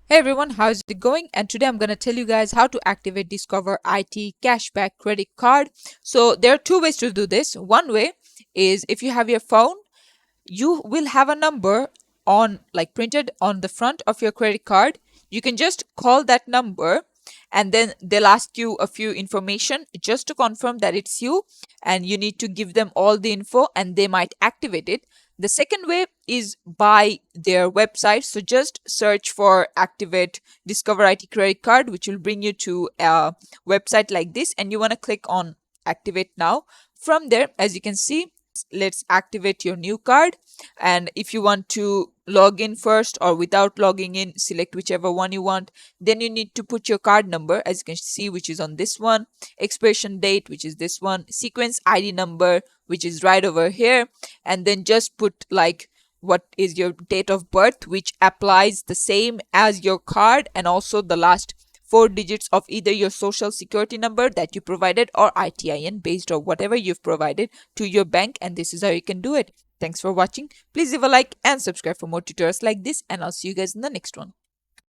Hey everyone, how's it going? And today I'm going to tell you guys how to activate Discover IT Cashback Credit Card. So there are two ways to do this. One way is if you have your phone, you will have a number on printed on the front of your credit card. You can just call that number and then they'll ask you a few information just to confirm that it's you, and you need to give them all the info and they might activate it. The second way is by their website. So just search for activate Discover IT credit card, which will bring you to a website like this, and you want to click on activate now. From there, as you can see, let's activate your new card. And if you want to log in first or without logging in, select whichever one you want. Then you need to put your card number, as you can see, which is on this one, expiration date, which is this one, sequence ID number, which is right over here, and then just put what is your date of birth, which applies the same as your card, and also the last four digits of either your social security number that you provided or ITIN based on whatever you've provided to your bank. And this is how you can do it. Thanks for watching. Please leave a like and subscribe for more tutorials like this, and I'll see you guys in the next one.